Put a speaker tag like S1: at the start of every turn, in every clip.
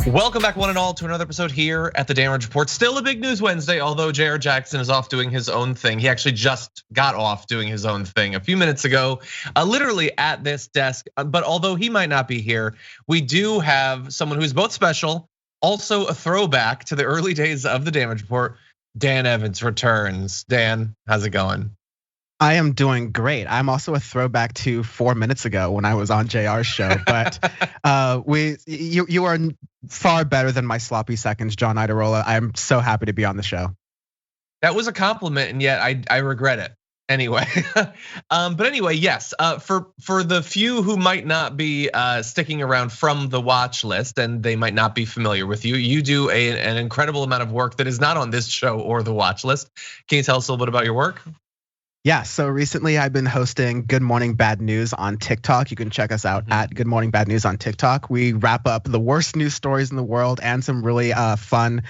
S1: Welcome back, one and all, to another episode here at the Damage Report. Still a big news Wednesday, although J.R. Jackson is off doing his own thing. He actually just got off doing his own thing a few minutes ago, literally at this desk. But although he might not be here, we do have someone who's both special, also a throwback to the early days of the Damage Report. Dan Evans returns. Dan, how's it going?
S2: I am doing great. I'm also a throwback to 4 minutes ago when I was on JR's show, but you are far better than my sloppy seconds, John Idarola. I'm so happy to be on the show.
S1: That was a compliment, and yet I regret it. Anyway, but anyway, yes. For the few who might not be sticking around from the watch list, and they might not be familiar with you, you do an incredible amount of work that is not on this show or the watch list. Can you tell us a little bit about your work?
S2: Yeah, so recently I've been hosting Good Morning Bad News on TikTok. You can check us out at Good Morning Bad News on TikTok. We wrap up the worst news stories in the world and some really fun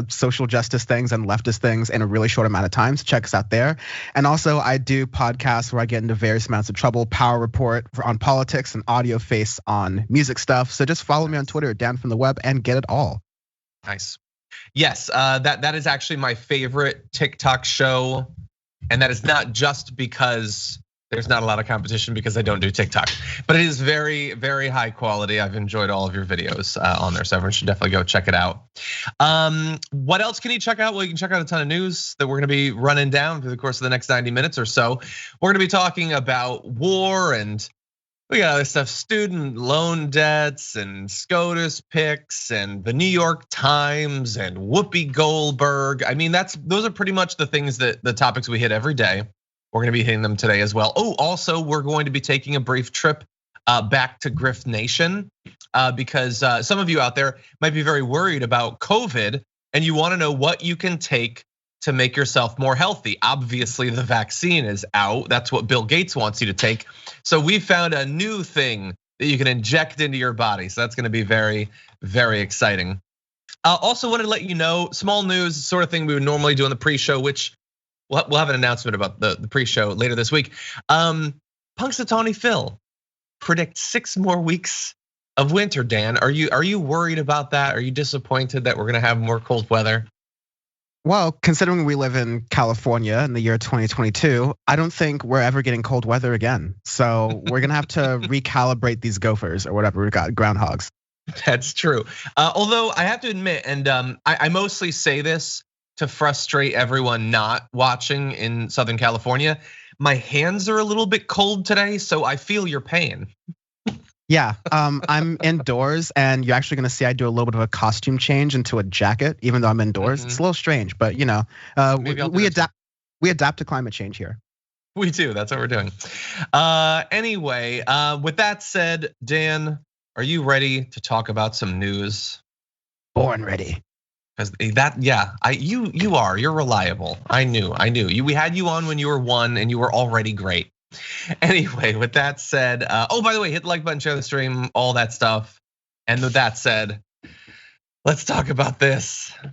S2: social justice things and leftist things in a really short amount of time. So check us out there. And also I do podcasts where I get into various amounts of trouble, Power Report on politics and Audio Face on music stuff. So just follow me on Twitter, Dan from the Web, and get it all.
S1: Nice. Yes, that is actually my favorite TikTok show. And that is not just because there's not a lot of competition, because I don't do TikTok, but it is very, very high quality. I've enjoyed all of your videos on there, so everyone should definitely go check it out. What else can you check out? Well, you can check out a ton of news that we're gonna be running down through the course of the next 90 minutes or so. We're gonna be talking about war, and we got other stuff, student loan debts and SCOTUS picks and the New York Times and Whoopi Goldberg. I mean, those are pretty much the things that the topics we hit every day. We're gonna be hitting them today as well. Oh, also, we're going to be taking a brief trip back to Grift Nation because some of you out there might be very worried about COVID and you wanna know what you can take to make yourself more healthy. Obviously, the vaccine is out. That's what Bill Gates wants you to take. So we found a new thing that you can inject into your body. So that's gonna be very, very exciting. Also wanted to let you know, small news, sort of thing we would normally do on the pre-show, which we'll have an announcement about the pre-show later this week. Punxsutawney Phil predicts 6 more weeks of winter, Dan. Are you worried about that? Are you disappointed that we're gonna have more cold weather?
S2: Well, considering we live in California in the year 2022, I don't think we're ever getting cold weather again. So we're gonna have to recalibrate these gophers or whatever we got, groundhogs.
S1: That's true. Although I have to admit, and I mostly say this to frustrate everyone not watching in Southern California, my hands are a little bit cold today, so I feel your pain.
S2: Yeah, I'm indoors, and you're actually gonna see I do a little bit of a costume change into a jacket, even though I'm indoors. It's a little strange, but we adapt to climate change here.
S1: We do. That's what we're doing. Anyway, with that said, Dan, are you ready to talk about some news?
S2: Born ready.
S1: Because you are. You're reliable. I knew. We had you on when you were 1, and you were already great. Anyway, with that said, oh, by the way, hit the like button, share the stream, all that stuff. And with that said, let's talk about this. I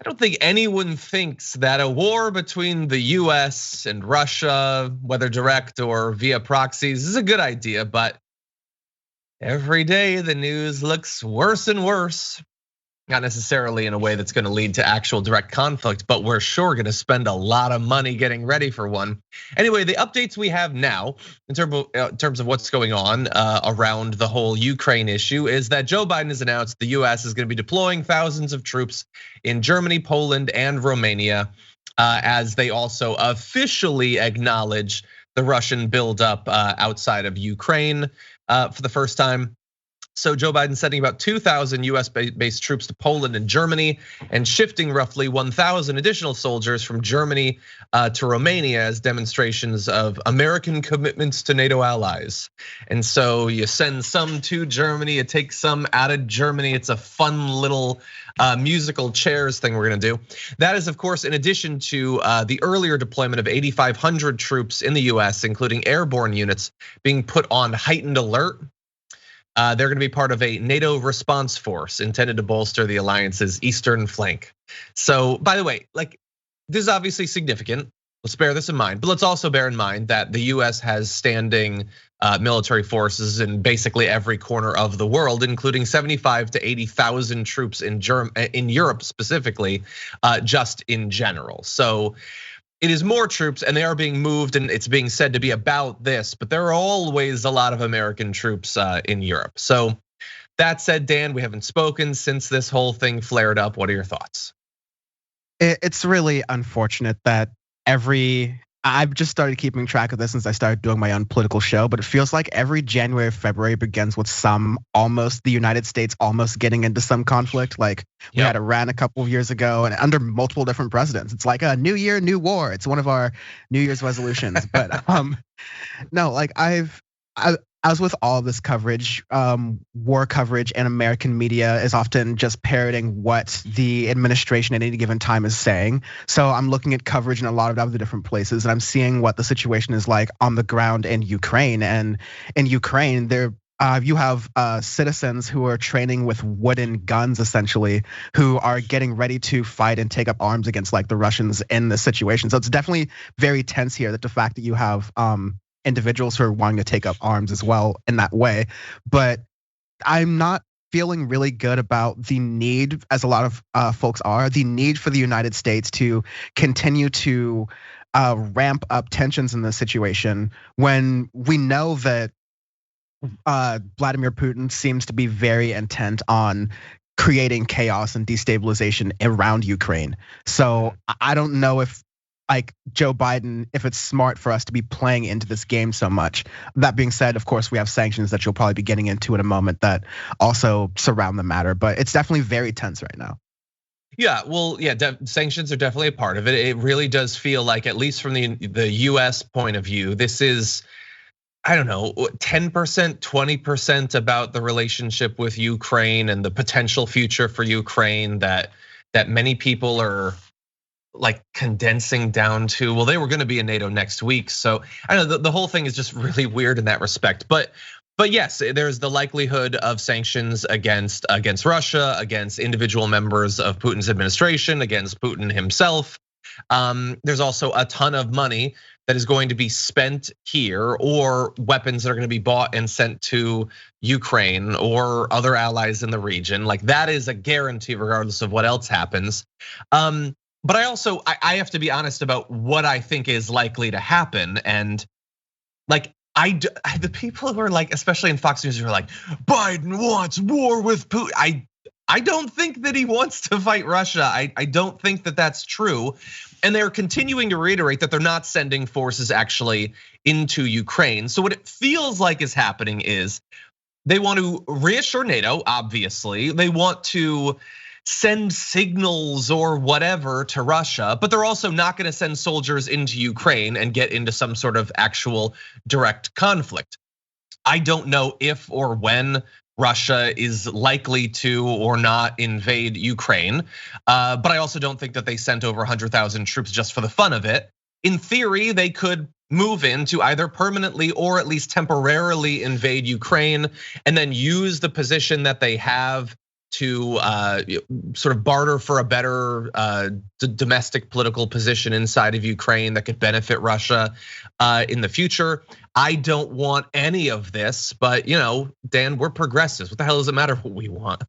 S1: don't think anyone thinks that a war between the US and Russia, whether direct or via proxies, is a good idea, but every day the news looks worse and worse. Not necessarily in a way that's gonna lead to actual direct conflict, but we're sure gonna spend a lot of money getting ready for one. Anyway, the updates we have now in terms of what's going on around the whole Ukraine issue is that Joe Biden has announced the US is gonna be deploying thousands of troops in Germany, Poland, and Romania, as they also officially acknowledge the Russian buildup outside of Ukraine for the first time. So Joe Biden sending about 2,000 US based troops to Poland and Germany and shifting roughly 1,000 additional soldiers from Germany to Romania as demonstrations of American commitments to NATO allies. And so you send some to Germany, you take some out of Germany. It's a fun little musical chairs thing we're gonna do. That is, of course, in addition to the earlier deployment of 8,500 troops in the US, including airborne units being put on heightened alert. They're gonna be part of a NATO response force intended to bolster the alliance's eastern flank. So, by the way, like this is obviously significant. Let's bear this in mind, but let's also bear in mind that the US has standing military forces in basically every corner of the world, including 75 to 80,000 troops in Europe specifically, just in general. So it is more troops and they are being moved, and it's being said to be about this, but there are always a lot of American troops in Europe. So that said, Dan, we haven't spoken since this whole thing flared up. What are your thoughts?
S2: It's really unfortunate that I've just started keeping track of this since I started doing my own political show, but it feels like every January or February begins with the United States almost getting into some conflict. Like we had Iran a couple of years ago and under multiple different presidents. It's like a new year, new war. It's one of our New Year's resolutions. But no, like as with all of this coverage, war coverage and American media is often just parroting what the administration at any given time is saying. So I'm looking at coverage in a lot of other different places, and I'm seeing what the situation is like on the ground in Ukraine. And in Ukraine, you have citizens who are training with wooden guns, essentially, who are getting ready to fight and take up arms against like the Russians in this situation. So it's definitely very tense here, that the fact that you have individuals who are wanting to take up arms as well in that way. But I'm not feeling really good about the need, as a lot of folks are, the need for the United States to continue to ramp up tensions in this situation when we know that Vladimir Putin seems to be very intent on creating chaos and destabilization around Ukraine. So I don't know if, like Joe Biden, if it's smart for us to be playing into this game so much. That being said, of course, we have sanctions that you'll probably be getting into in a moment that also surround the matter, but it's definitely very tense right now.
S1: Yeah, well, yeah, sanctions are definitely a part of it. It really does feel like, at least from the US point of view, this is, I don't know, 10%, 20% about the relationship with Ukraine and the potential future for Ukraine that many people are like condensing down to, well, they were going to be in NATO next week. So I know the whole thing is just really weird in that respect. But yes, there's the likelihood of sanctions against Russia, against individual members of Putin's administration, against Putin himself. There's also a ton of money that is going to be spent here, or weapons that are going to be bought and sent to Ukraine or other allies in the region. Like that is a guarantee, regardless of what else happens. But I have to be honest about what I think is likely to happen. And like the people who are like, especially in Fox News, who are like, Biden wants war with Putin. I don't think that he wants to fight Russia. I don't think that that's true. And they're continuing to reiterate that they're not sending forces actually into Ukraine. So what it feels like is happening is they want to reassure NATO, obviously. They want to send signals or whatever to Russia, but they're also not going to send soldiers into Ukraine and get into some sort of actual direct conflict. I don't know if or when Russia is likely to or not invade Ukraine, but I also don't think that they sent over 100,000 troops just for the fun of it. In theory, they could move in to either permanently or at least temporarily invade Ukraine and then use the position that they have to sort of barter for a better domestic political position inside of Ukraine that could benefit Russia in the future. I don't want any of this, but Dan, we're progressives. What the hell does it matter what we want?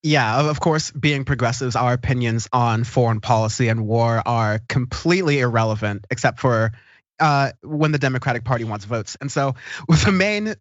S2: Yeah, of course, being progressives, our opinions on foreign policy and war are completely irrelevant, except for when the Democratic Party wants votes. And so the main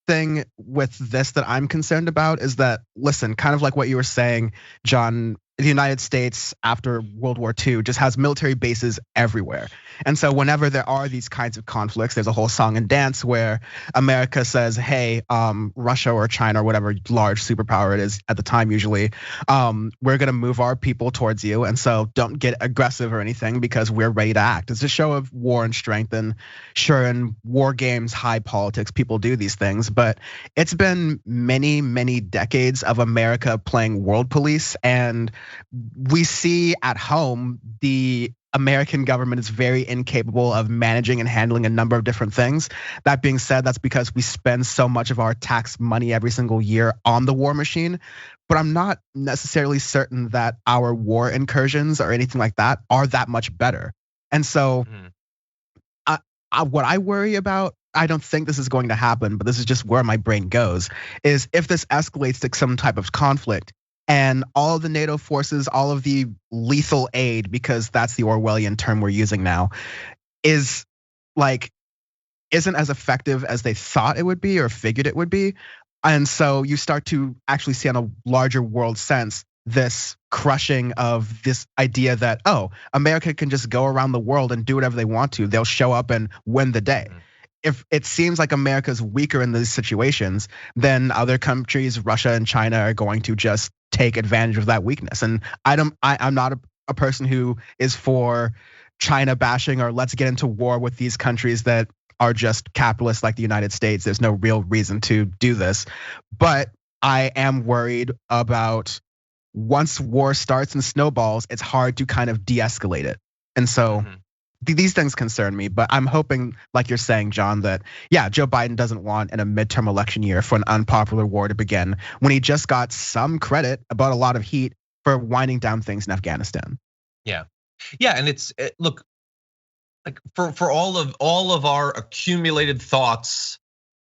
S2: thing with this that I'm concerned about is that, listen, kind of like what you were saying, John, the United States after World War II just has military bases everywhere. And so whenever there are these kinds of conflicts, there's a whole song and dance where America says, hey, Russia or China or whatever large superpower it is at the time usually, we're gonna move our people towards you. And so don't get aggressive or anything because we're ready to act. It's a show of war and strength. And sure, in war games, high politics, people do these things. But it's been many, many decades of America playing world police. And we see at home the American government is very incapable of managing and handling a number of different things. That being said, that's because we spend so much of our tax money every single year on the war machine. But I'm not necessarily certain that our war incursions or anything like that are that much better. And so what I worry about, I don't think this is going to happen, but this is just where my brain goes, is if this escalates to some type of conflict and all of the NATO forces, all of the lethal aid, because that's the Orwellian term we're using now, is like, isn't as effective as they thought it would be or figured it would be. And so you start to actually see on a larger world sense this crushing of this idea that, oh, America can just go around the world and do whatever they want to. They'll show up and win the day. If it seems like America's weaker in these situations, then other countries, Russia and China, are going to just take advantage of that weakness. And I'm not a person who is for China bashing or let's get into war with these countries that are just capitalists like the United States. There's no real reason to do this. But I am worried about once war starts and snowballs, it's hard to kind of de-escalate it. And so these things concern me, but I'm hoping, like you're saying, John, that yeah, Joe Biden doesn't want in a midterm election year for an unpopular war to begin when he just got some credit about a lot of heat for winding down things in Afghanistan.
S1: Yeah, and look, like for all of our accumulated thoughts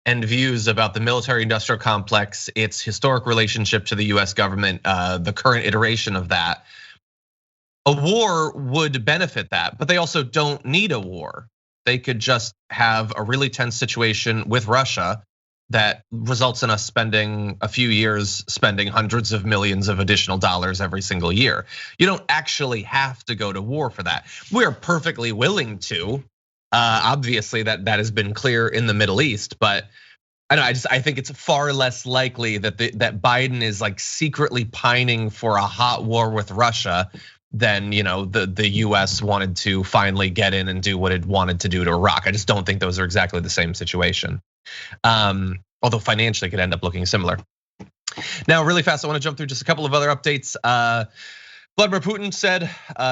S1: and views about the military-industrial complex, its historic relationship to the US government, the current iteration of that, a war would benefit that, but they also don't need a war. They could just have a really tense situation with Russia that results in us spending a few years spending hundreds of millions of additional dollars every single year. You don't actually have to go to war for that. We're perfectly willing to. Obviously, that has been clear in the Middle East, but I think it's far less likely that Biden is like secretly pining for a hot war with Russia than the US wanted to finally get in and do what it wanted to do to Iraq. I just don't think those are exactly the same situation. Although financially it could end up looking similar. Now, really fast, I want to jump through just a couple of other updates. Vladimir Putin said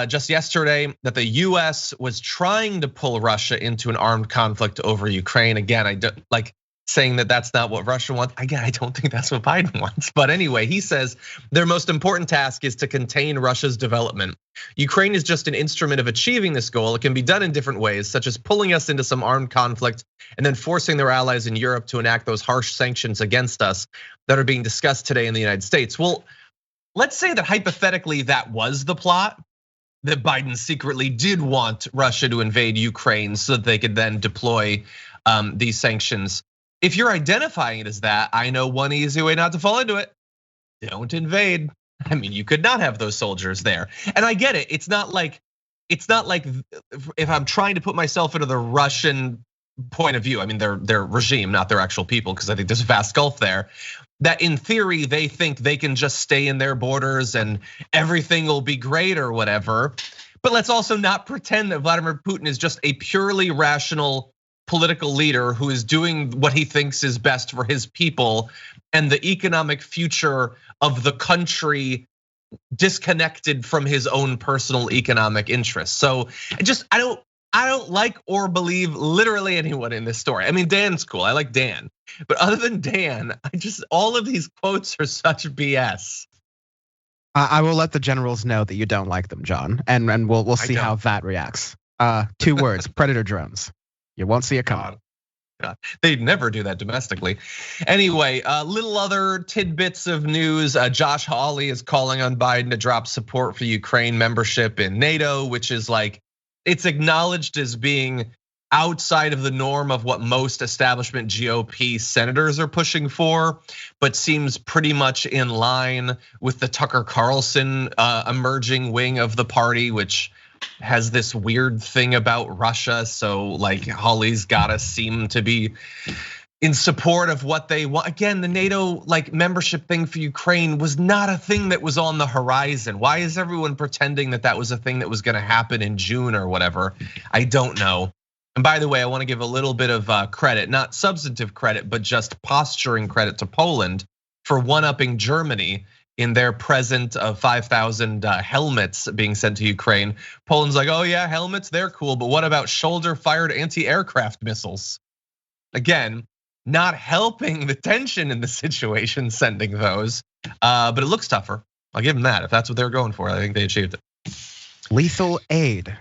S1: just yesterday that the US was trying to pull Russia into an armed conflict over Ukraine. Again, I don't like saying that that's not what Russia wants. Again, I don't think that's what Biden wants. But anyway, he says their most important task is to contain Russia's development. Ukraine is just an instrument of achieving this goal. It can be done in different ways, such as pulling us into some armed conflict and then forcing their allies in Europe to enact those harsh sanctions against us that are being discussed today in the United States. Well, let's say that hypothetically that was the plot, that Biden secretly did want Russia to invade Ukraine so that they could then deploy these sanctions. If you're identifying it as that, I know one easy way not to fall into it. Don't invade. I mean, you could not have those soldiers there. And I get it. It's not like if I'm trying to put myself into the Russian point of view, I mean, their regime, not their actual people, because I think there's a vast gulf there. That in theory, they think they can just stay in their borders and everything will be great or whatever. But let's also not pretend that Vladimir Putin is just a purely rational political leader who is doing what he thinks is best for his people and the economic future of the country disconnected from his own personal economic interests. So I don't like or believe literally anyone in this story. I mean, Dan's cool. I like Dan. But other than Dan, all of these quotes are such BS.
S2: I will let the generals know that you don't like them, John, and we'll see how that reacts. 2 words: predator drones. You won't see it coming.
S1: God. They'd never do that domestically. Anyway, little other tidbits of news. Josh Hawley is calling on Biden to drop support for Ukraine membership in NATO, which is like, it's acknowledged as being outside of the norm of what most establishment GOP senators are pushing for, but seems pretty much in line with the Tucker Carlson emerging wing of the party, which has this weird thing about Russia. So like Hawley's gotta seem to be in support of what they want. Again, the NATO like membership thing for Ukraine was not a thing that was on the horizon. Why is everyone pretending that that was a thing that was gonna happen in June or whatever? I don't know. And by the way, I wanna give a little bit of credit, not substantive credit, but just posturing credit to Poland for one-upping Germany in their present of 5,000 helmets being sent to Ukraine. Poland's like, oh yeah, helmets, they're cool, but what about shoulder-fired anti-aircraft missiles? Again, not helping the tension in the situation, sending those, but it looks tougher. I'll give them that. If that's what they're going for, I think they achieved it.
S2: Lethal aid.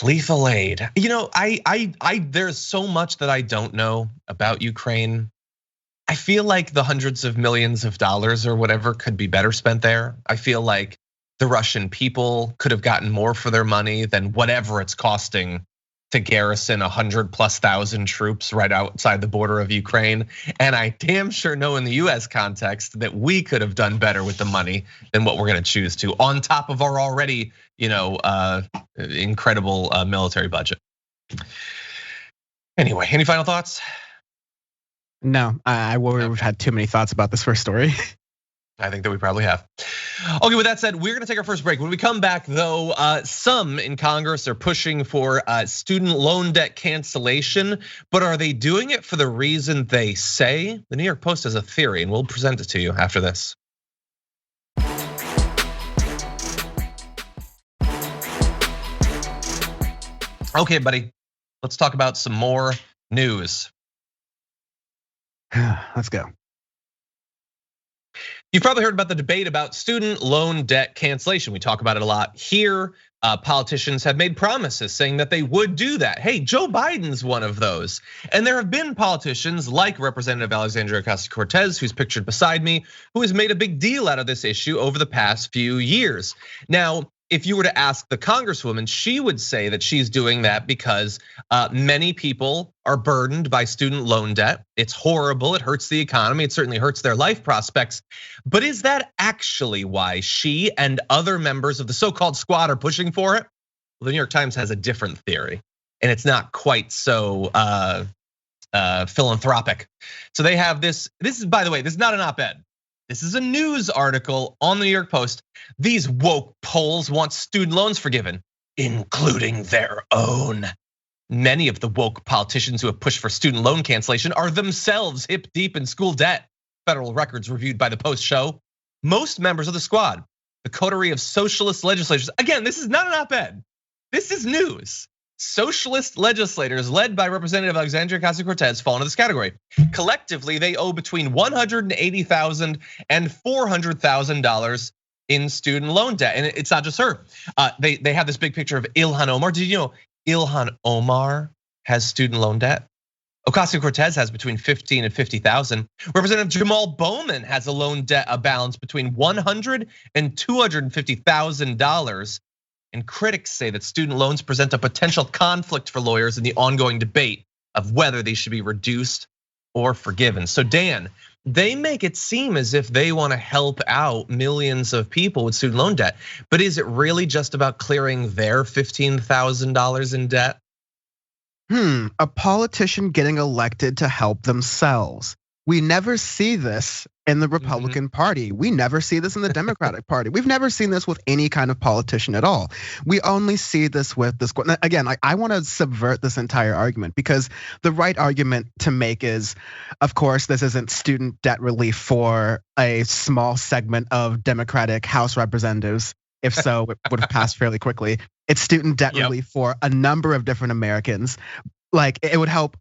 S1: Lethal aid. There's so much that I don't know about Ukraine. I feel like the hundreds of millions of dollars or whatever could be better spent there. I feel like the Russian people could have gotten more for their money than whatever it's costing to garrison 100,000+ troops right outside the border of Ukraine. And I damn sure know in the US context that we could have done better with the money than what we're gonna choose to, on top of our already, incredible military budget. Anyway, any final thoughts?
S2: No, I worry we've had too many thoughts about this first story.
S1: I think that we probably have. Okay, with that said, we're gonna take our first break. When we come back though, some in Congress are pushing for student loan debt cancellation, but are they doing it for the reason they say? The New York Post has a theory and we'll present it to you after this. Okay, buddy, let's talk about some more news.
S2: Let's go.
S1: You've probably heard about the debate about student loan debt cancellation. We talk about it a lot here. Politicians have made promises saying that they would do that. Hey, Joe Biden's one of those. And there have been politicians like Representative Alexandria Ocasio-Cortez, who's pictured beside me, who has made a big deal out of this issue over the past few years. Now, if you were to ask the Congresswoman, she would say that she's doing that because many people are burdened by student loan debt. It's horrible, it hurts the economy, it certainly hurts their life prospects. But is that actually why she and other members of the so-called squad are pushing for it? Well, the New York Times has a different theory, and it's not quite so philanthropic. So they have this is, by the way, this is not an op-ed. This is a news article on the New York Post. These woke Poles want student loans forgiven, including their own. Many of the woke politicians who have pushed for student loan cancellation are themselves hip deep in school debt. Federal records reviewed by the Post show. Most members of the squad, the coterie of socialist legislators. Again, this is not an op-ed. This is news. Socialist legislators led by Representative Alexandria Ocasio-Cortez fall into this category. Collectively, they owe between $180,000 and $400,000 in student loan debt, and it's not just her. They have this big picture of Ilhan Omar. Did you know Ilhan Omar has student loan debt? Ocasio-Cortez has between 15 and 50,000. Representative Jamal Bowman has a loan debt balance between $100 and $250,000. And critics say that student loans present a potential conflict for lawyers in the ongoing debate of whether they should be reduced or forgiven. So Dan, they make it seem as if they want to help out millions of people with student loan debt, but is it really just about clearing their $15,000 in debt?
S2: A politician getting elected to help themselves. We never see this in the Republican Party. We never see this in the Democratic Party. We've never seen this with any kind of politician at all. We only see this with this. Again, I want to subvert this entire argument because the right argument to make is, of course, this isn't student debt relief for a small segment of Democratic House representatives. If so, it would have passed fairly quickly. It's student debt relief for a number of different Americans. Like it would help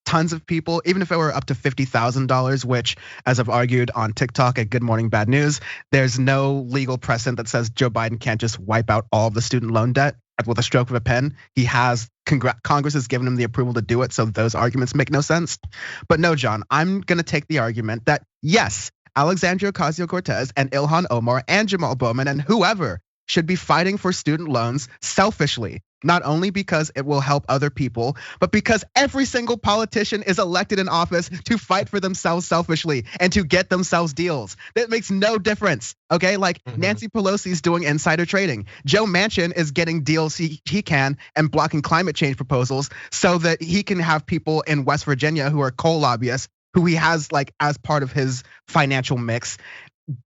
S2: tons of people, even if it were up to $50,000, which, as I've argued on TikTok at Good Morning Bad News, there's no legal precedent that says Joe Biden can't just wipe out all of the student loan debt with a stroke of a pen. He has, Congress has given him the approval to do it, so those arguments make no sense. But no, John, I'm gonna take the argument that yes, Alexandria Ocasio-Cortez and Ilhan Omar and Jamal Bowman and whoever should be fighting for student loans selfishly. Not only because it will help other people, but because every single politician is elected in office to fight for themselves selfishly and to get themselves deals. That makes no difference, okay? Like Nancy Pelosi's doing insider trading. Joe Manchin is getting deals he can and blocking climate change proposals so that he can have people in West Virginia who are coal lobbyists, who he has like as part of his financial mix,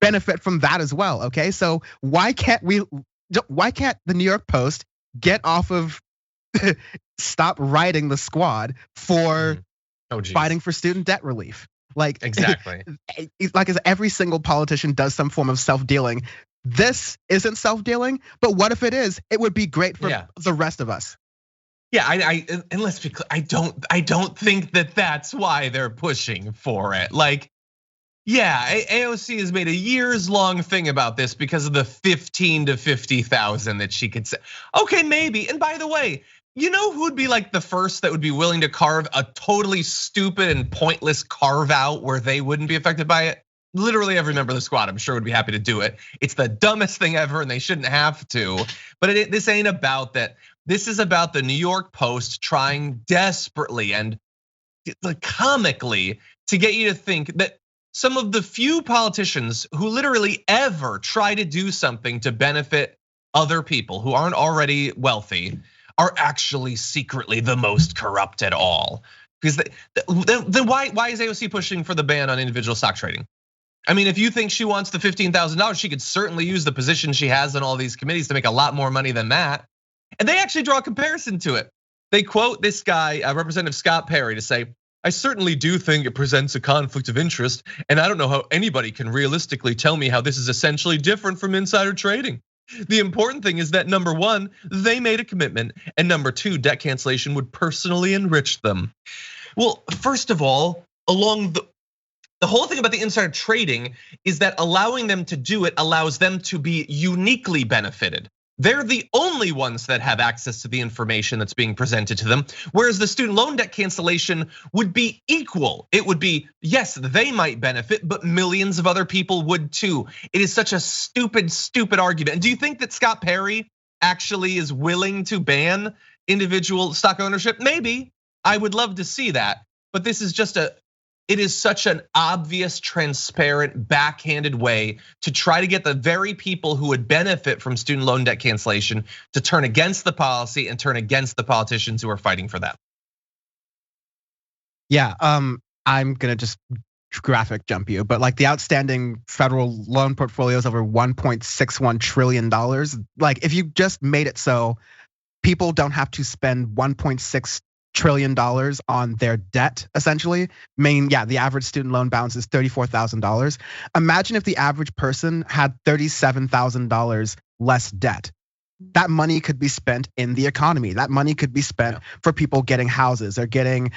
S2: benefit from that as well, okay? So why can't the New York Post get off of, stop writing the squad for fighting for student debt relief? Like
S1: exactly,
S2: like as every single politician does some form of self-dealing. This isn't self-dealing, but what if it is? It would be great for the rest of us.
S1: Yeah, and let's be clear, I don't think that that's why they're pushing for it. Like, Yeah, AOC has made a years-long thing about this because of the 15 to 50,000 that she could say. Okay, maybe. And by the way, you know who would be like the first that would be willing to carve a totally stupid and pointless carve out where they wouldn't be affected by it? Literally every member of the squad, I'm sure, would be happy to do it. It's the dumbest thing ever, and they shouldn't have to. But this ain't about that. This is about the New York Post trying desperately and comically to get you to think that some of the few politicians who literally ever try to do something to benefit other people who aren't already wealthy are actually secretly the most corrupt at all. Because then why is AOC pushing for the ban on individual stock trading? I mean, if you think she wants the $15,000, she could certainly use the position she has on all these committees to make a lot more money than that. And they actually draw a comparison to it. They quote this guy, Representative Scott Perry, to say, "I certainly do think it presents a conflict of interest, and I don't know how anybody can realistically tell me how this is essentially different from insider trading. The important thing is that number one, they made a commitment, and number two, debt cancellation would personally enrich them." Well, first of all, the whole thing about the insider trading is that allowing them to do it allows them to be uniquely benefited. They're the only ones that have access to the information that's being presented to them. Whereas the student loan debt cancellation would be equal. It would be, yes, they might benefit, but millions of other people would too. It is such a stupid, stupid argument. And do you think that Scott Perry actually is willing to ban individual stock ownership? Maybe. I would love to see that. But this is just it is such an obvious, transparent, backhanded way to try to get the very people who would benefit from student loan debt cancellation to turn against the policy and turn against the politicians who are fighting for that.
S2: Yeah, I'm gonna just graphic jump you, but like the outstanding federal loan portfolio is over $1.61 trillion. Like if you just made it so people don't have to spend $1.6 trillion on their debt, essentially. The average student loan balance is $34,000. Imagine if the average person had $37,000 less debt. That money could be spent in the economy. That money could be spent for people getting houses or getting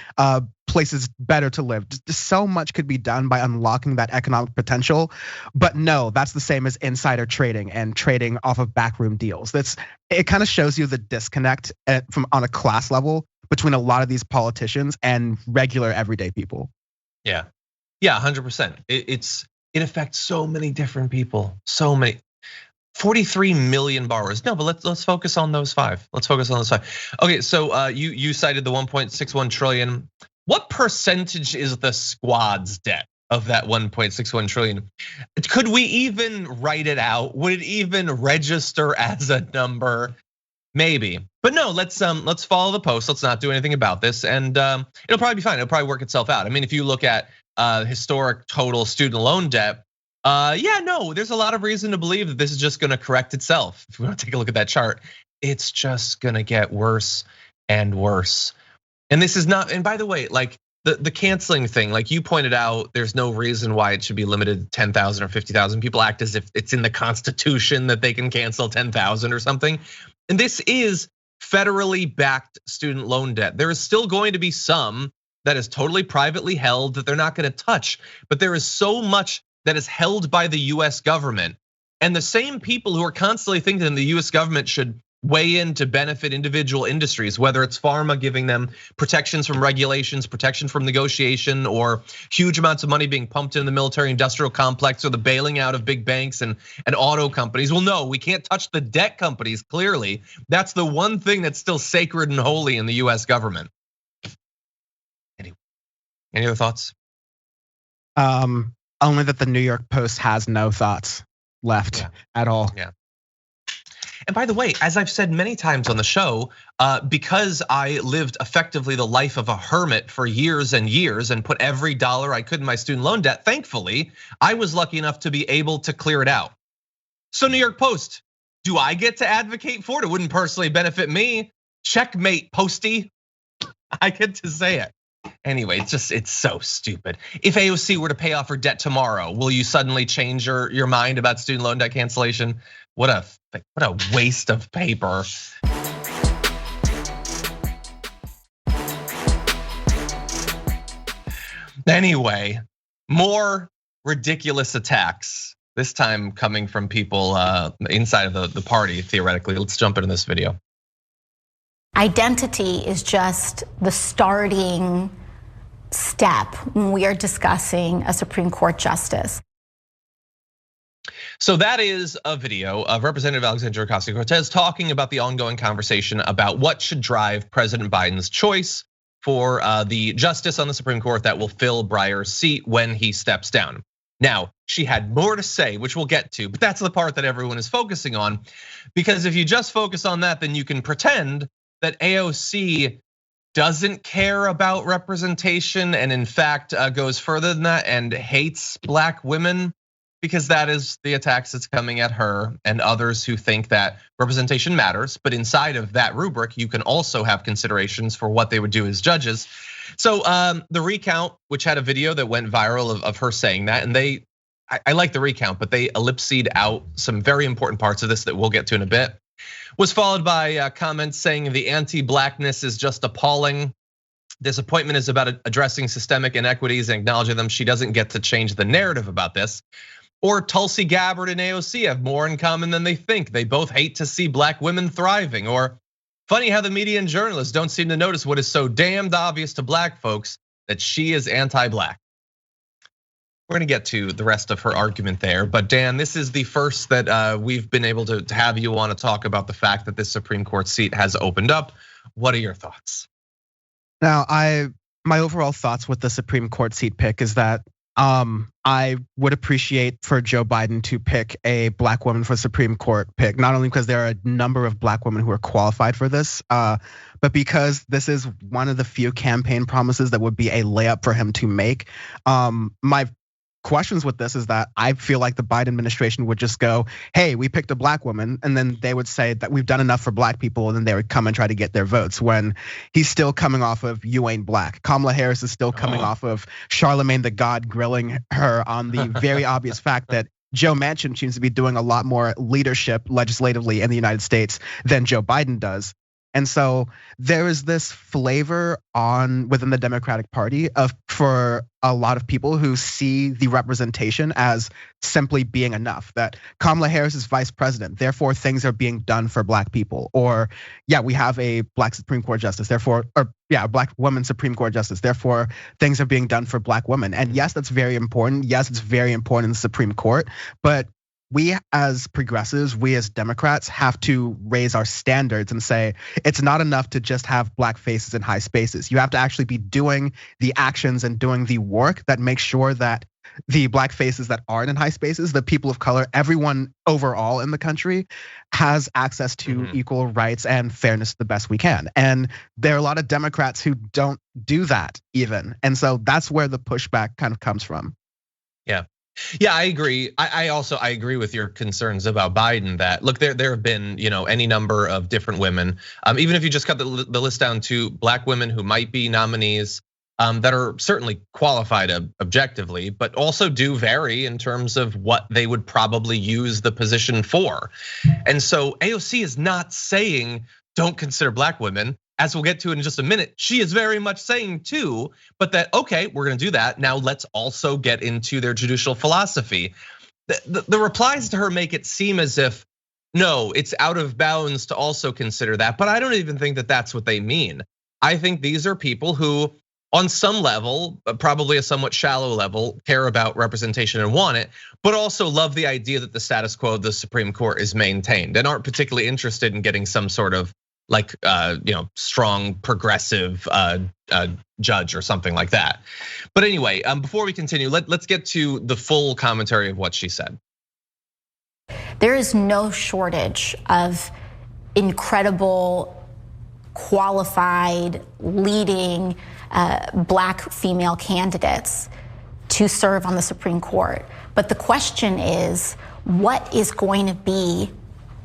S2: places better to live. Just so much could be done by unlocking that economic potential. But no, that's the same as insider trading and trading off of backroom deals. It kind of shows you the disconnect on a class level between a lot of these politicians and regular everyday people.
S1: Yeah, 100%. It affects so many different people, so many. 43 million borrowers. No, but let's focus on those five. Okay, so you cited the 1.61 trillion. What percentage is the squad's debt of that 1.61 trillion? Could we even write it out? Would it even register as a number? Maybe, but no. Let's follow the post. Let's not do anything about this, and it'll probably be fine. It'll probably work itself out. I mean, if you look at historic total student loan debt, there's a lot of reason to believe that this is just going to correct itself. If we want to take a look at that chart, it's just going to get worse and worse. And this is not. And by the way, like the canceling thing, like you pointed out, there's no reason why it should be limited to 10,000 or 50,000. People act as if it's in the Constitution that they can cancel 10,000 or something. And this is federally backed student loan debt. There is still going to be some that is totally privately held that they're not going to touch, but there is so much that is held by the US government. And the same people who are constantly thinking the US government should weigh in to benefit individual industries, whether it's pharma giving them protections from regulations, protection from negotiation, or huge amounts of money being pumped into the military industrial complex, or the bailing out of big banks and auto companies. Well, no, we can't touch the debt companies, clearly. That's the one thing that's still sacred and holy in the US government. Anyway, any other thoughts?
S2: Only that the New York Post has no thoughts left at all.
S1: Yeah. And by the way, as I've said many times on the show, because I lived effectively the life of a hermit for years and years and put every dollar I could in my student loan debt, thankfully, I was lucky enough to be able to clear it out. So New York Post, do I get to advocate for it? It wouldn't personally benefit me. Checkmate, Posty. I get to say it. Anyway, it's so stupid. If AOC were to pay off her debt tomorrow, will you suddenly change your mind about student loan debt cancellation? What a waste of paper. Anyway, more ridiculous attacks, this time coming from people inside of the party, theoretically. Let's jump into this video.
S3: Identity is just the starting step when we are discussing a Supreme Court justice.
S1: So that is a video of Representative Alexandria Ocasio-Cortez talking about the ongoing conversation about what should drive President Biden's choice for the justice on the Supreme Court that will fill Breyer's seat when he steps down. Now, she had more to say, which we'll get to, but that's the part that everyone is focusing on. Because if you just focus on that, then you can pretend that AOC doesn't care about representation and in fact goes further than that and hates Black women, because that is the attacks that's coming at her and others who think that representation matters. But inside of that rubric, you can also have considerations for what they would do as judges. So the recount, which had a video that went viral of her saying that, and I like the recount, but they ellipsed out some very important parts of this that we'll get to in a bit, was followed by comments saying the anti-Blackness is just appalling. Disappointment is about addressing systemic inequities and acknowledging them. She doesn't get to change the narrative about this. Or Tulsi Gabbard and AOC have more in common than they think. They both hate to see Black women thriving. Or funny how the media and journalists don't seem to notice what is so damned obvious to Black folks, that she is anti-Black. We're gonna get to the rest of her argument there, but Dan, this is the first that we've been able to have you on to talk about the fact that this Supreme Court seat has opened up. What are your thoughts?
S2: Now, my overall thoughts with the Supreme Court seat pick is that I would appreciate for Joe Biden to pick a Black woman for Supreme Court pick, not only because there are a number of Black women who are qualified for this, but because this is one of the few campaign promises that would be a layup for him to make. My questions with this is that I feel like the Biden administration would just go, hey, we picked a Black woman, and then they would say that we've done enough for Black people, and then they would come and try to get their votes, when he's still coming off of "you ain't Black." Kamala Harris is still coming off of Charlemagne the God grilling her on the very obvious fact that Joe Manchin seems to be doing a lot more leadership legislatively in the United States than Joe Biden does. And so there is this flavor within the Democratic Party for a lot of people who see the representation as simply being enough. That Kamala Harris is vice president, therefore things are being done for Black people. Or yeah, we have a Black Supreme Court justice, therefore, or yeah, a Black woman Supreme Court justice, therefore things are being done for Black women. And yes, that's very important. Yes, it's very important in the Supreme Court, but we as progressives, we as Democrats have to raise our standards and say, it's not enough to just have Black faces in high spaces. You have to actually be doing the actions and doing the work that makes sure that the Black faces that aren't in high spaces, the people of color, everyone overall in the country has access to equal rights and fairness the best we can. And there are a lot of Democrats who don't do that even. And so that's where the pushback kind of comes from.
S1: Yeah, I agree. I also agree with your concerns about Biden. That look, there have been any number of different women. Even if you just cut the list down to Black women who might be nominees, that are certainly qualified objectively, but also do vary in terms of what they would probably use the position for. And so AOC is not saying don't consider Black women. As we'll get to in just a minute, she is very much saying too, but that, okay, we're gonna do that. Now let's also get into their judicial philosophy. The replies to her make it seem as if, no, it's out of bounds to also consider that, but I don't even think that that's what they mean. I think these are people who, on some level, probably a somewhat shallow level, care about representation and want it, but also love the idea that the status quo of the Supreme Court is maintained and aren't particularly interested in getting some sort of strong progressive judge or something like that. But anyway, before we continue, let's get to the full commentary of what she said.
S3: There is no shortage of incredible, qualified, leading Black female candidates to serve on the Supreme Court. But the question is, what is going to be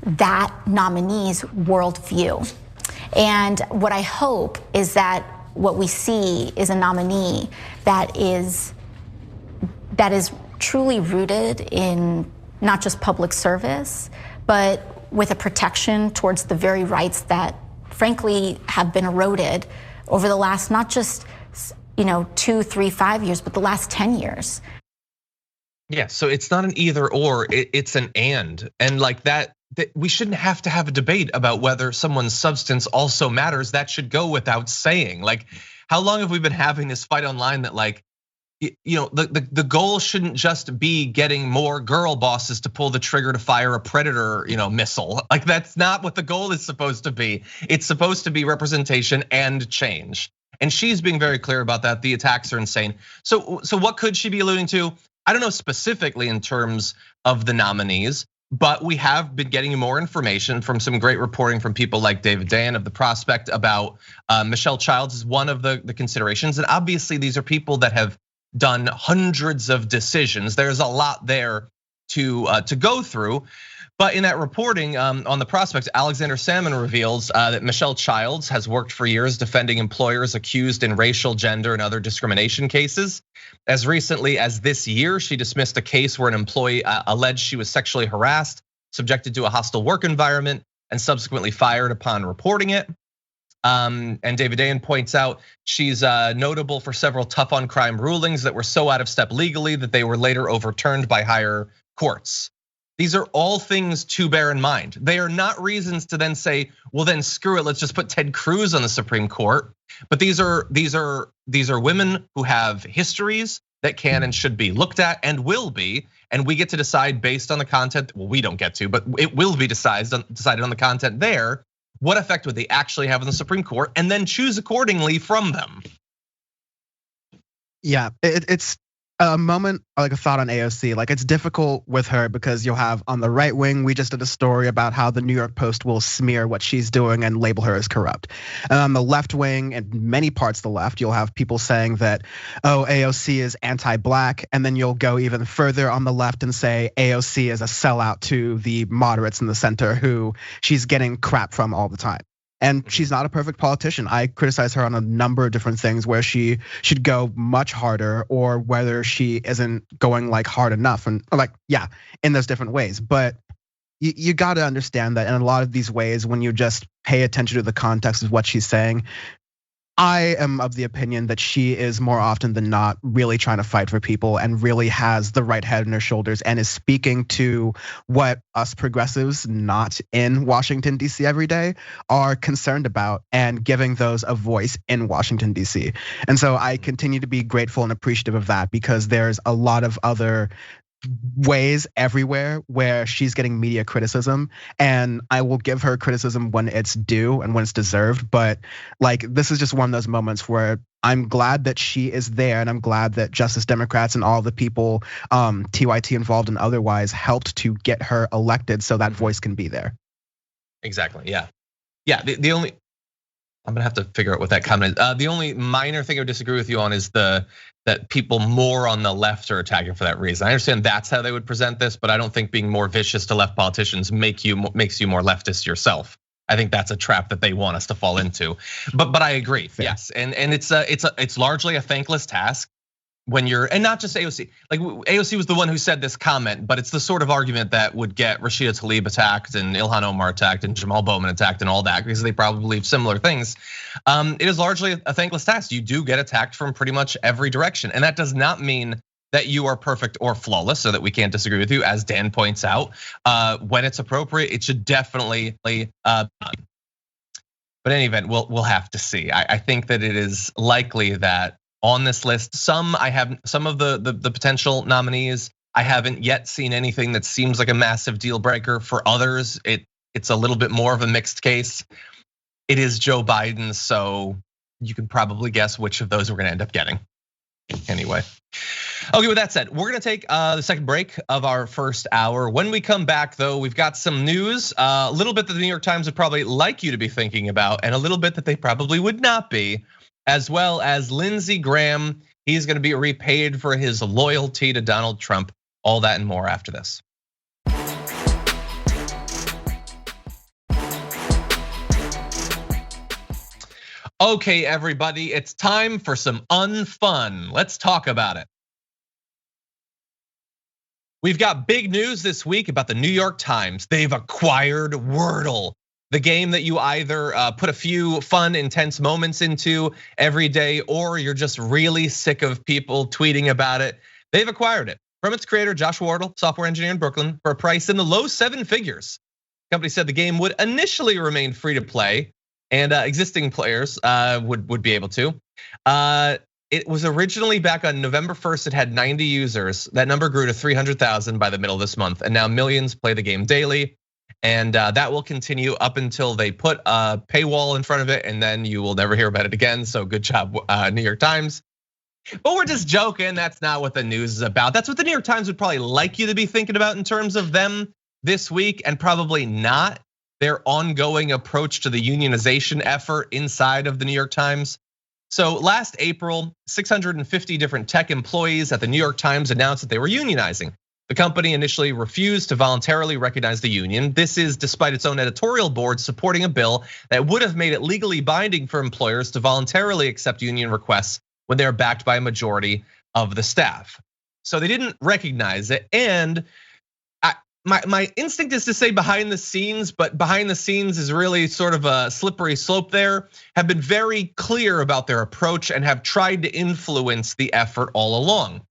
S3: that nominee's worldview? And what I hope is that what we see is a nominee that is truly rooted in not just public service, but with a protection towards the very rights that frankly have been eroded over the last, not just 2, 3, 5 years, but the last 10 years.
S1: Yeah, so it's not an either or, it's an and like that we shouldn't have to have a debate about whether someone's substance also matters. That should go without saying. Like, how long have we been having this fight online that like, the goal shouldn't just be getting more girl bosses to pull the trigger to fire a predator, missile. Like, that's not what the goal is supposed to be. It's supposed to be representation and change. And she's being very clear about that. The attacks are insane. So what could she be alluding to? I don't know specifically in terms of the nominees, but we have been getting more information from some great reporting from people like David Dayen of The Prospect about Michelle Childs is one of the considerations. And obviously these are people that have done hundreds of decisions. There's a lot there to go through. But in that reporting on The Prospect, Alexander Salmon reveals that Michelle Childs has worked for years defending employers accused in racial, gender, and other discrimination cases. As recently as this year, she dismissed a case where an employee alleged she was sexually harassed, subjected to a hostile work environment, and subsequently fired upon reporting it. And David Dayen points out she's notable for several tough on crime rulings that were so out of step legally that they were later overturned by higher courts. These are all things to bear in mind. They are not reasons to then say, well, then screw it, let's just put Ted Cruz on the Supreme Court. But these are women who have histories that can and should be looked at and will be, and we get to decide based on the content. Well, we don't get to, but it will be decided on the content there. What effect would they actually have on the Supreme Court, and then choose accordingly from them?
S2: Yeah, it's a moment, like a thought on AOC. Like, it's difficult with her because you'll have on the right wing, we just did a story about how the New York Post will smear what she's doing and label her as corrupt. And on the left wing and many parts of the left, you'll have people saying that, oh, AOC is anti-black. And then you'll go even further on the left and say AOC is a sellout to the moderates in the center who she's getting crap from all the time. And she's not a perfect politician. I criticize her on a number of different things where she should go much harder or whether she isn't going like hard enough, and like, yeah, in those different ways. But you got to understand that in a lot of these ways, when you just pay attention to the context of what she's saying, I am of the opinion that she is more often than not really trying to fight for people and really has the right head on her shoulders and is speaking to what us progressives not in Washington, D.C. every day are concerned about and giving those a voice in Washington, D.C. And so I continue to be grateful and appreciative of that because there's a lot of other ways everywhere where she's getting media criticism, and I will give her criticism when it's due and when it's deserved. But like, this is just one of those moments where I'm glad that she is there, and I'm glad that Justice Democrats and all the people TYT involved and otherwise helped to get her elected so that voice can be there.
S1: Exactly. Yeah. The only, I'm gonna have to figure out what that comment is. The only minor thing I would disagree with you on is that people more on the left are attacking for that reason. I understand that's how they would present this, but I don't think being more vicious to left politicians makes you more leftist yourself. I think that's a trap that they want us to fall into. But I agree, fair. Yes, and it's largely a thankless task when you're, and not just AOC. Like, AOC was the one who said this comment, but it's the sort of argument that would get Rashida Tlaib attacked and Ilhan Omar attacked and Jamal Bowman attacked and all that because they probably believe similar things. It is largely a thankless task. You do get attacked from pretty much every direction, and that does not mean that you are perfect or flawless, so that we can't disagree with you. As Dan points out, when it's appropriate, it should definitely be done. But in any event, we'll have to see. I think that it is likely that on this list, some of the potential nominees, I haven't yet seen anything that seems like a massive deal breaker. For others, it's a little bit more of a mixed case. It is Joe Biden, so you can probably guess which of those we're gonna end up getting. Anyway, okay, with that said, we're gonna take the second break of our first hour. When we come back, though, we've got some news, a little bit that the New York Times would probably like you to be thinking about, and a little bit that they probably would not be, as well as Lindsey Graham. He's gonna be repaid for his loyalty to Donald Trump. All that and more after this. Okay, everybody, it's time for some unfun. Let's talk about it. We've got big news this week about the New York Times. They've acquired Wordle, the game that you either put a few fun, intense moments into every day, or you're just really sick of people tweeting about it. They've acquired it. from its creator, Josh Wardle, software engineer in Brooklyn, for a price in the low 7 figures. The company said the game would initially remain free to play, and existing players would be able to. It was originally back on November 1st, it had 90 users. That number grew to 300,000 by the middle of this month, and now millions play the game daily. And that will continue up until they put a paywall in front of it, and then you will never hear about it again. So good job, New York Times. But we're just joking, that's not what the news is about. That's what the New York Times would probably like you to be thinking about in terms of them this week, and probably not their ongoing approach to the unionization effort inside of the New York Times. So last April, 650 different tech employees at the New York Times announced that they were unionizing. The company initially refused to voluntarily recognize the union. This is despite its own editorial board supporting a bill that would have made it legally binding for employers to voluntarily accept union requests when they're backed by a majority of the staff. So they didn't recognize it, and my instinct is to say behind the scenes, but behind the scenes is really sort of a slippery slope there, have been very clear about their approach and have tried to influence the effort all along.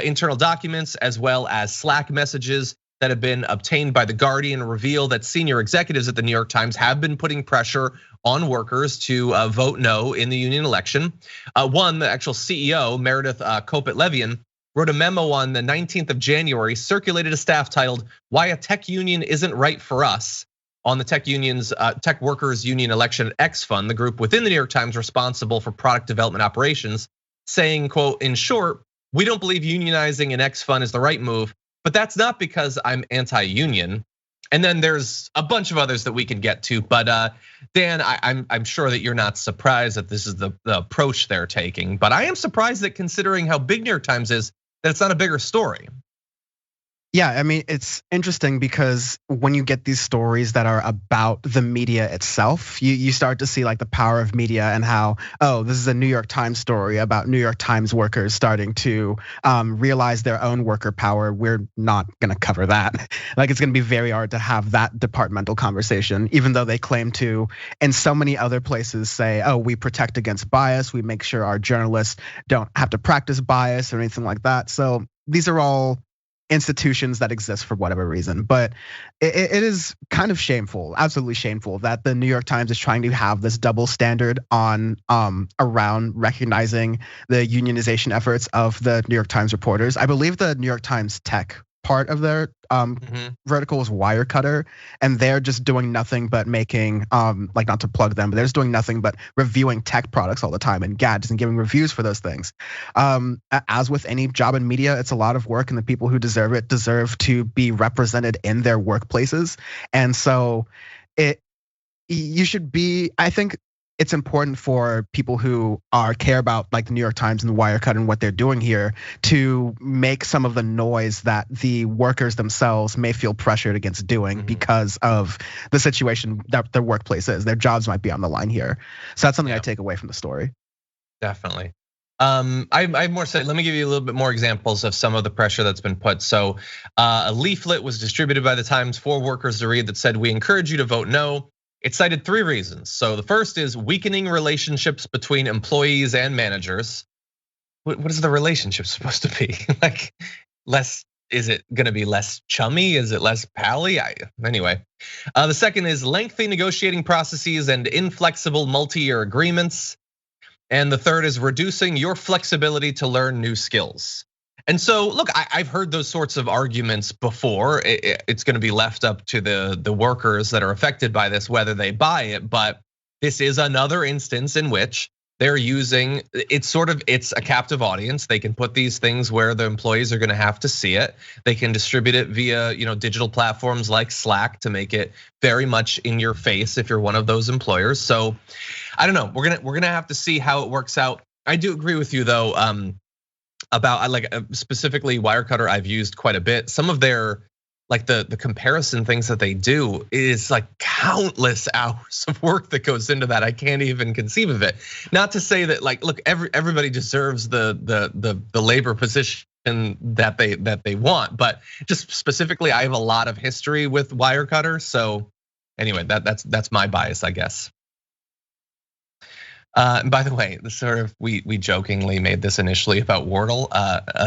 S1: Internal documents as well as Slack messages that have been obtained by The Guardian reveal that senior executives at the New York Times have been putting pressure on workers to vote no in the union election. The actual CEO, Meredith Kopit-Levian, wrote a memo on the 19th of January, circulated a staff titled "Why a Tech Union Isn't Right for Us" on the Tech Workers Union Election X Fund, the group within the New York Times responsible for product development operations, saying, quote, "In short, we don't believe unionizing an X Fund is the right move, but that's not because I'm anti-union." And then there's a bunch of others that we can get to, but Dan, I'm sure that you're not surprised that this is the approach they're taking, but I am surprised that considering how big New York Times is, that it's not a bigger story.
S2: Yeah, I mean, it's interesting because when you get these stories that are about the media itself, you start to see like the power of media and how, oh, this is a New York Times story about New York Times workers starting to realize their own worker power. We're not gonna cover that. Like, it's gonna be very hard to have that departmental conversation, even though they claim to, in so many other places, say, oh, we protect against bias, we make sure our journalists don't have to practice bias or anything like that. So these are all institutions that exist for whatever reason, but it is kind of shameful, absolutely shameful, that the New York Times is trying to have this double standard on around recognizing the unionization efforts of the New York Times reporters. I believe the New York Times tech part of their vertical is Wirecutter, and they're just doing nothing but making, like, not to plug them, but they're just doing nothing but reviewing tech products all the time and gadgets and giving reviews for those things. As with any job in media, it's a lot of work, and the people who deserve it deserve to be represented in their workplaces. And so you should be, I think it's important for people who care about like the New York Times and the Wirecutter and what they're doing here to make some of the noise that the workers themselves may feel pressured against doing because of the situation that their workplace is. Their jobs might be on the line here. So that's something I take away from the story.
S1: Definitely. I more say, let me give you a little bit more examples of some of the pressure that's been put. So a leaflet was distributed by the Times for workers to read that said, "We encourage you to vote no." It cited 3 reasons. So the first is weakening relationships between employees and managers. What is the relationship supposed to be? Like, less, is it gonna be less chummy? Is it less pally? Anyway. The second is lengthy negotiating processes and inflexible multi-year agreements. And the third is reducing your flexibility to learn new skills. And so, look, I've heard those sorts of arguments before. It's going to be left up to the workers that are affected by this, whether they buy it. But this is another instance in which they're using, it's a captive audience. They can put these things where the employees are going to have to see it. They can distribute it via digital platforms like Slack to make it very much in your face if you're one of those employers. So I don't know. We're gonna have to see how it works out. I do agree with you though. About like specifically Wirecutter, I've used quite a bit. Some of their like the comparison things that they do is like countless hours of work that goes into that. I can't even conceive of it. Not to say that like, look, everybody deserves the labor position that they want, but just specifically, I have a lot of history with Wirecutter. So anyway, that's my bias, I guess. And by the way, we jokingly made this initially about Wordle.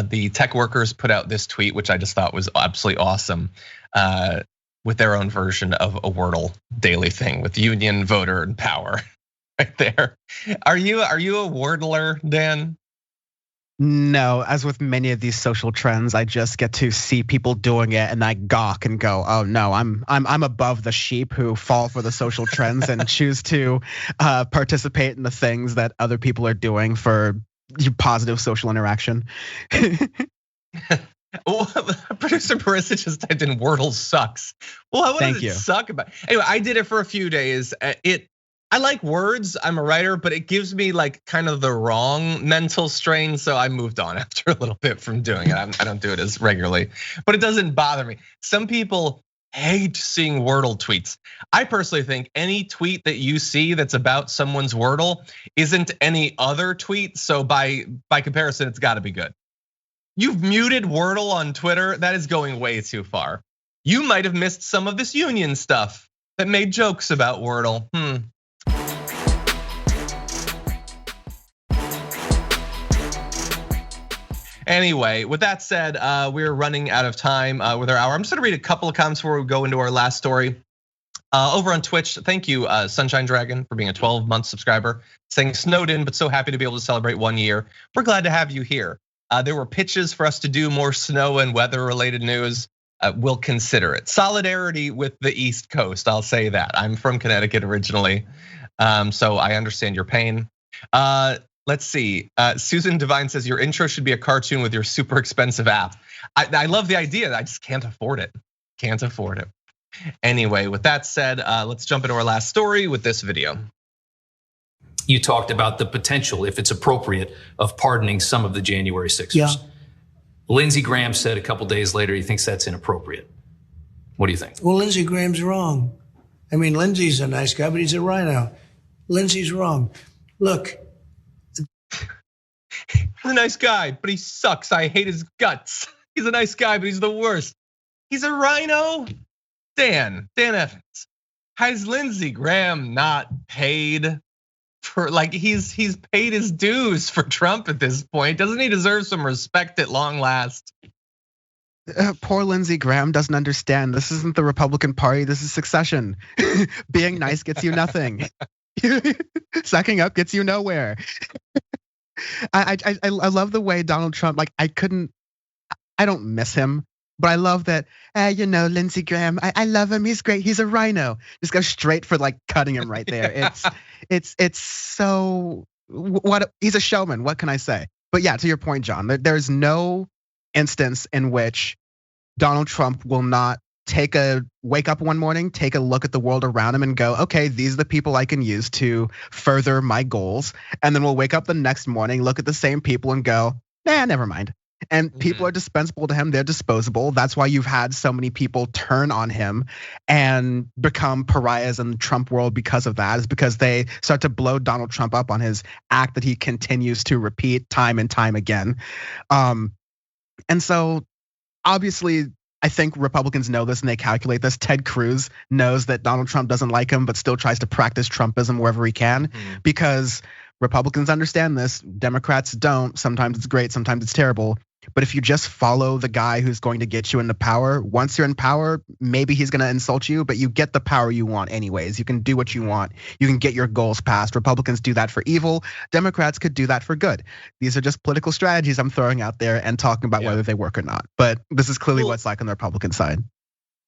S1: The tech workers put out this tweet, which I just thought was absolutely awesome, with their own version of a Wordle daily thing with union, voter, and power, right there. Are you a Wordler, Dan?
S2: No, as with many of these social trends, I just get to see people doing it and I gawk and go, "Oh no, I'm above the sheep who fall for the social trends and choose to participate in the things that other people are doing for positive social interaction."
S1: Well, producer Marissa just typed in Wordle sucks. Well, what does it suck about? Anyway, I did it for a few days. I like words, I'm a writer, but it gives me like kind of the wrong mental strain. So I moved on after a little bit from doing it. I don't do it as regularly, but it doesn't bother me. Some people hate seeing Wordle tweets. I personally think any tweet that you see that's about someone's Wordle isn't any other tweet. So by comparison, it's gotta be good. You've muted Wordle on Twitter, that is going way too far. You might have missed some of this union stuff that made jokes about Wordle. Anyway, with that said, we're running out of time with our hour. I'm just gonna read a couple of comments before we go into our last story. Over on Twitch, thank you, Sunshine Dragon, for being a 12-month subscriber, saying snowed in, but so happy to be able to celebrate 1 year. We're glad to have you here. There were pitches for us to do more snow and weather-related news. We'll consider it. Solidarity with the East Coast, I'll say that. I'm from Connecticut originally, so I understand your pain. Let's see, Susan Devine says your intro should be a cartoon with your super expensive app. I love the idea, I just can't afford it. Can't afford it. Anyway, with that said, let's jump into our last story with this video.
S4: You talked about the potential, if it's appropriate, of pardoning some of the January 6ers.
S5: Yeah.
S4: Lindsey Graham said a couple days later he thinks that's inappropriate. What do you think?
S5: Well, Lindsey Graham's wrong. I mean, Lindsey's a nice guy, but he's a rhino. Lindsey's wrong. Look.
S1: He's a nice guy, but he sucks. I hate his guts. He's a nice guy, but he's the worst. He's a rhino? Dan Evans, has Lindsey Graham not paid for, like, he's paid his dues for Trump at this point? Doesn't he deserve some respect at long last?
S2: Poor Lindsey Graham doesn't understand. This isn't the Republican Party, this is succession. Being nice gets you nothing. Sucking up gets you nowhere. I love the way Donald Trump, like, I don't miss him, but I love that, Lindsey Graham, I love him, he's great, he's a rhino. Just go straight for like cutting him right there. It's so, he's a showman, what can I say? But yeah, to your point, John, there's no instance in which Donald Trump will not wake up one morning, take a look at the world around him and go, okay, these are the people I can use to further my goals. And then we'll wake up the next morning, look at the same people and go, nah, never mind. And people are dispensable to him, they're disposable. That's why you've had so many people turn on him and become pariahs in the Trump world because of that, is because they start to blow Donald Trump up on his act that he continues to repeat time and time again. And so obviously, I think Republicans know this and they calculate this. Ted Cruz knows that Donald Trump doesn't like him, but still tries to practice Trumpism wherever he can, because Republicans understand this, Democrats don't. Sometimes it's great, sometimes it's terrible. But if you just follow the guy who's going to get you into power, once you're in power, maybe he's gonna insult you, but you get the power you want anyways. You can do what you want. You can get your goals passed. Republicans do that for evil. Democrats could do that for good. These are just political strategies I'm throwing out there and talking about whether they work or not. But this is clearly what it's like on the Republican side.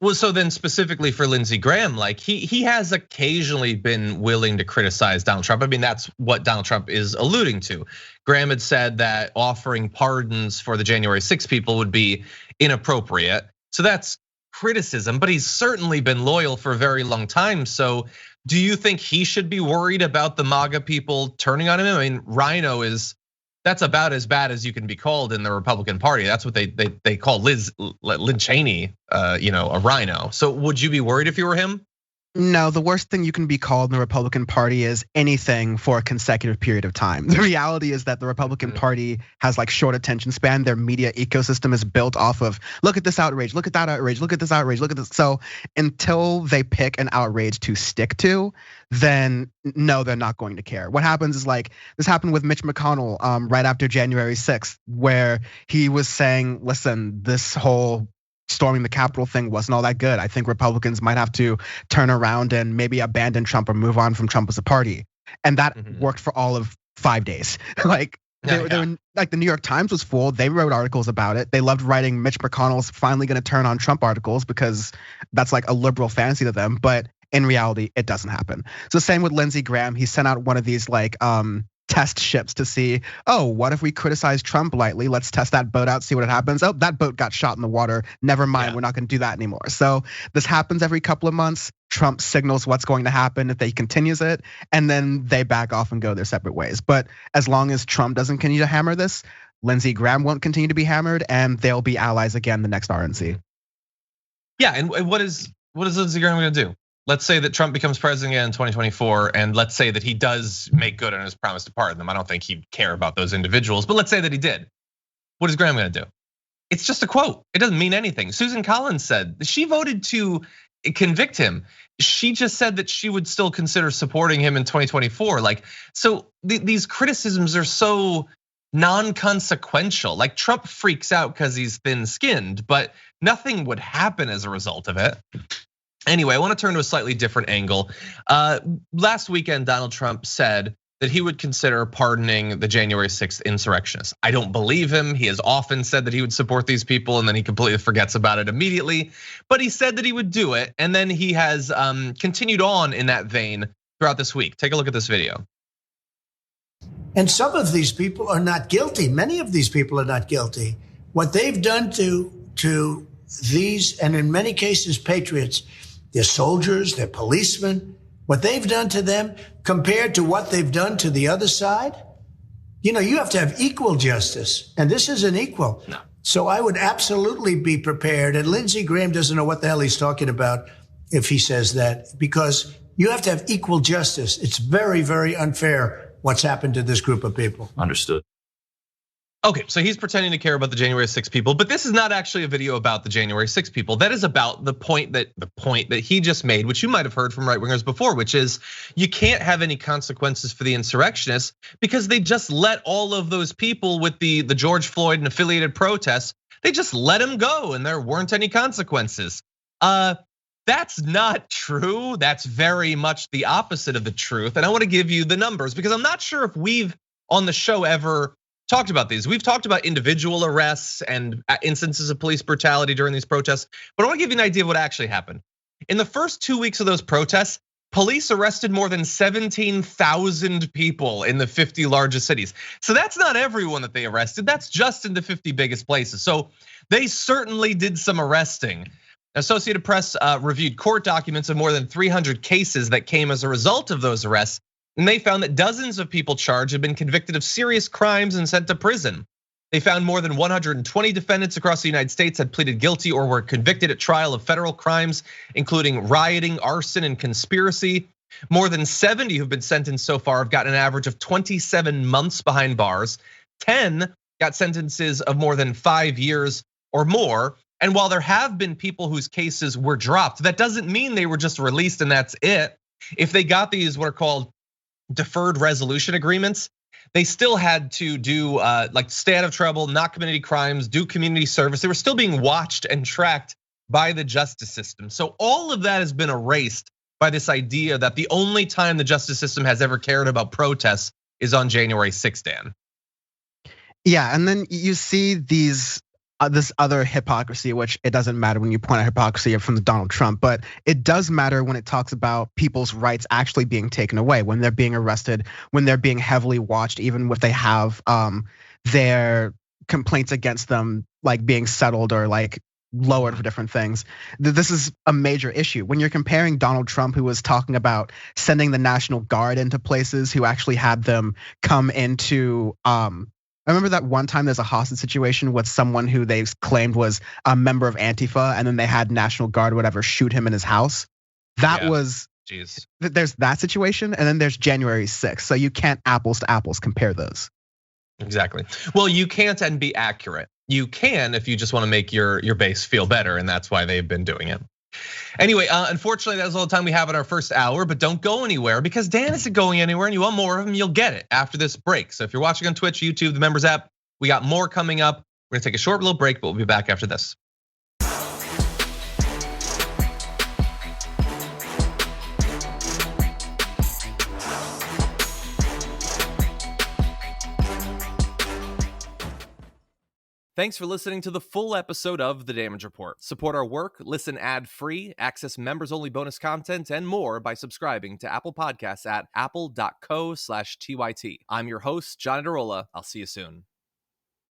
S1: Well, so then specifically for Lindsey Graham, like he has occasionally been willing to criticize Donald Trump. I mean, that's what Donald Trump is alluding to. Graham had said that offering pardons for the January 6 people would be inappropriate. So that's criticism, but he's certainly been loyal for a very long time. So do you think he should be worried about the MAGA people turning on him? I mean, rhino that's about as bad as you can be called in the Republican Party. That's what they call Lynn Cheney, a rhino. So would you be worried if you were him?
S2: No, the worst thing you can be called in the Republican Party is anything for a consecutive period of time. The reality is that the Republican Party has like short attention span. Their media ecosystem is built off of, look at this outrage, look at that outrage, look at this outrage, look at this. So until they pick an outrage to stick to, then no, they're not going to care. What happens is like, this happened with Mitch McConnell right after January 6th, where he was saying, listen, this whole storming the Capitol thing wasn't all that good. I think Republicans might have to turn around and maybe abandon Trump or move on from Trump as a party. And that worked for all of 5 days. Like they were, like the New York Times was full. They wrote articles about it. They loved writing Mitch McConnell's finally going to turn on Trump articles because that's like a liberal fantasy to them. But in reality, it doesn't happen. So same with Lindsey Graham. He sent out one of these like test ships to see, oh, what if we criticize Trump lightly? Let's test that boat out, see what happens. Oh, that boat got shot in the water. Never mind, we're not gonna do that anymore. So this happens every couple of months. Trump signals what's going to happen if they continues it, and then they back off and go their separate ways. But as long as Trump doesn't continue to hammer this, Lindsey Graham won't continue to be hammered, and they'll be allies again the next RNC.
S1: Yeah, and what is Lindsey Graham gonna do? Let's say that Trump becomes president again in 2024, and let's say that he does make good on his promise to pardon them. I don't think he'd care about those individuals, but let's say that he did. What is Graham gonna do? It's just a quote. It doesn't mean anything. Susan Collins said she voted to convict him. She just said that she would still consider supporting him in 2024. Like, so these criticisms are so non-consequential. Like Trump freaks out because he's thin-skinned, but nothing would happen as a result of it. Anyway, I want to turn to a slightly different angle. Last weekend, Donald Trump said that he would consider pardoning the January 6th insurrectionists. I don't believe him. He has often said that he would support these people and then he completely forgets about it immediately. But he said that he would do it, and then he has continued on in that vein throughout this week. Take a look at this video.
S5: And some of these people are not guilty. Many of these people are not guilty. What they've done to these, and in many cases, patriots, they're soldiers, they're policemen. What they've done to them compared to what they've done to the other side, you have to have equal justice, and this isn't equal. No. So I would absolutely be prepared, and Lindsey Graham doesn't know what the hell he's talking about if he says that, because you have to have equal justice. It's very, very unfair what's happened to this group of people.
S4: Understood.
S1: Okay, so he's pretending to care about the January 6 people, but this is not actually a video about the January 6 people. That is about the point that he just made, which you might have heard from right wingers before, which is you can't have any consequences for the insurrectionists because they just let all of those people with the George Floyd and affiliated protests, they just let them go and there weren't any consequences. That's not true. That's very much the opposite of the truth. And I want to give you the numbers because I'm not sure if we've on the show ever talked about these. We've talked about individual arrests and instances of police brutality during these protests, but I want to give you an idea of what actually happened. In the first 2 weeks of those protests, police arrested more than 17,000 people in the 50 largest cities. So that's not everyone that they arrested. That's just in the 50 biggest places. So they certainly did some arresting. Associated Press reviewed court documents of more than 300 cases that came as a result of those arrests. And they found that dozens of people charged had been convicted of serious crimes and sent to prison. They found more than 120 defendants across the United States had pleaded guilty or were convicted at trial of federal crimes, including rioting, arson, and conspiracy. More than 70 who've been sentenced so far have gotten an average of 27 months behind bars. 10 got sentences of more than 5 years or more. And while there have been people whose cases were dropped, that doesn't mean they were just released and that's it. If they got these what are called deferred resolution agreements, they still had to do like stay out of trouble, not commit any crimes, do community service. They were still being watched and tracked by the justice system. So all of that has been erased by this idea that the only time the justice system has ever cared about protests is on January 6th, Dan.
S2: Yeah, and then you see these this other hypocrisy, which it doesn't matter when you point out hypocrisy from Donald Trump, but it does matter when it talks about people's rights actually being taken away, when they're being arrested, when they're being heavily watched, even if they have their complaints against them like being settled or like lowered for different things. This is a major issue. When you're comparing Donald Trump, who was talking about sending the National Guard into places, who actually had them come into I remember that one time there's a hostage situation with someone who they claimed was a member of Antifa, and then they had National Guard or whatever shoot him in his house. That
S1: Yeah.
S2: was,
S1: Jeez.
S2: there's that situation, and then there's January 6th. So you can't apples to apples compare those.
S1: Exactly. Well, you can't and be accurate. You can if you just want to make your base feel better, and that's why they've been doing it. Anyway, unfortunately, that's all the time we have in our first hour, but don't go anywhere because Dan isn't going anywhere and you want more of him, you'll get it after this break. So if you're watching on Twitch, YouTube, the members app, we got more coming up. We're gonna take a short little break, but we'll be back after this.
S6: Thanks for listening to the full episode of The Damage Report. Support our work, listen ad-free, access members-only bonus content, and more by subscribing to Apple Podcasts at apple.co/TYT. I'm your host, John Adarola. I'll see you soon.